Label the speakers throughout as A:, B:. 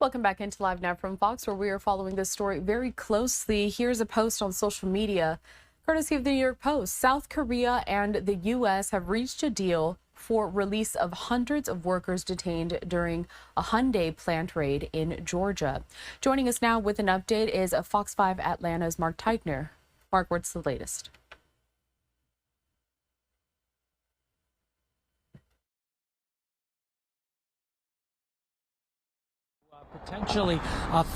A: Welcome back into Live Now from Fox, where we are following this story very closely. Here's a post on social media, courtesy of the New York Post. South Korea and the U.S. have reached a deal for release of hundreds of workers detained during a Hyundai plant raid in Georgia. Joining us now with an update is Fox 5 Atlanta's Marc Teichner. Marc, what's the latest?
B: Potentially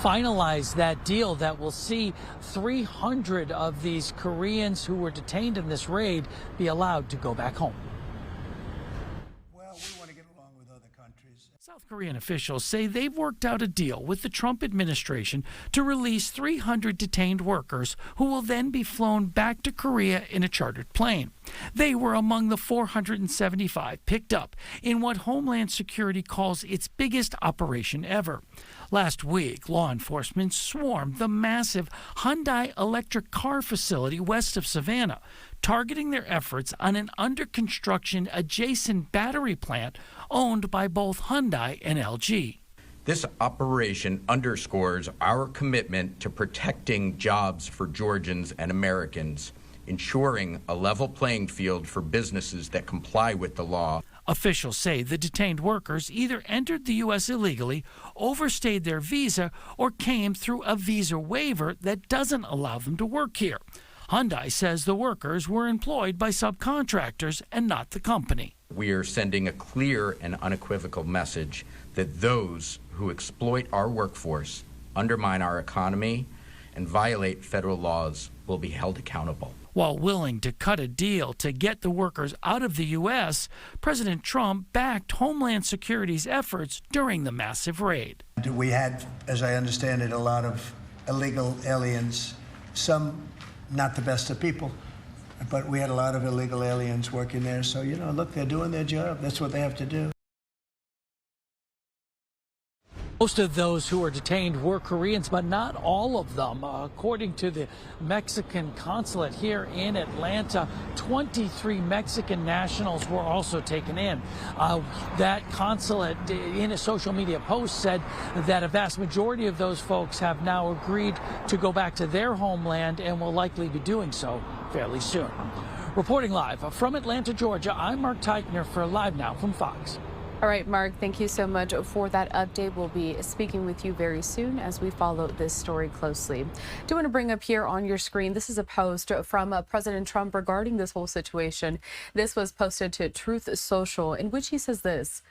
B: finalize that deal that will see 300 of these Koreans who were detained in this raid be allowed to go back home.
C: Well, we want to get along with other countries.
B: South Korean officials say they've worked out a deal with the Trump administration to release 300 detained workers who will then be flown back to Korea in a chartered plane. They were among the 475 picked up in what Homeland Security calls its biggest operation ever. Last week, law enforcement swarmed the massive Hyundai electric car facility west of Savannah, targeting their efforts on an under-construction adjacent battery plant owned by both Hyundai and LG.
D: This operation underscores our commitment to protecting jobs for Georgians and Americans, ensuring a level playing field for businesses that comply with the law.
B: Officials say the detained workers either entered the U.S. illegally, overstayed their visa, or came through a visa waiver that doesn't allow them to work here. Hyundai says the workers were employed by subcontractors and not the company.
D: We are sending a clear and unequivocal message that those who exploit our workforce, undermine our economy, and violate federal laws will be held accountable.
B: While willing to cut a deal to get the workers out of the U.S., President Trump backed Homeland Security's efforts during the massive raid.
C: We had, as I understand it, a lot of illegal aliens, some not the best of people, but we had a lot of illegal aliens working there. So, you know, look, they're doing their job. That's what they have to do.
B: Most of those who were detained were Koreans, but not all of them. According to the Mexican consulate here in Atlanta, 23 Mexican nationals were also taken in. That consulate, in a social media post, said that a vast majority of those folks have now agreed to go back to their homeland and will likely be doing so fairly soon. Reporting live from Atlanta, Georgia, I'm Marc Teichner for Live Now from Fox.
A: All right, Marc, thank you so much for that update. We'll be speaking with you very soon as we follow this story closely. Do want to bring up here on your screen, this is a post from President Trump regarding this whole situation. This was posted to Truth Social, in which he says this,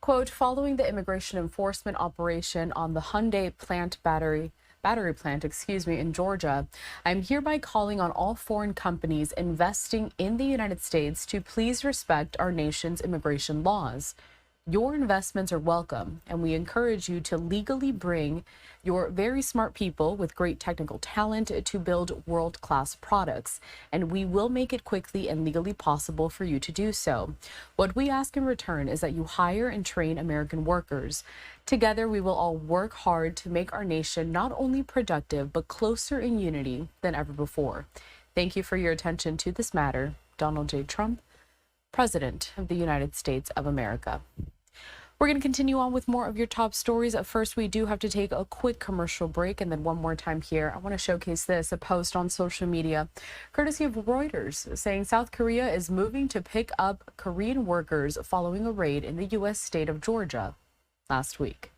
A: quote, following the immigration enforcement operation on the Hyundai battery plant, in Georgia, I'm hereby calling on all foreign companies investing in the United States to please respect our nation's immigration laws. Your investments are welcome, and we encourage you to legally bring your very smart people with great technical talent to build world-class products, and we will make it quickly and legally possible for you to do so. What we ask in return is that you hire and train American workers. Together, we will all work hard to make our nation not only productive, but closer in unity than ever before. Thank you for your attention to this matter. Donald J. Trump, President of the United States of America. We're going to continue on with more of your top stories. First, we do have to take a quick commercial break, and then one more time here, I want to showcase this, a post on social media, courtesy of Reuters, saying South Korea is moving to pick up Korean workers following a raid in the U.S. state of Georgia last week.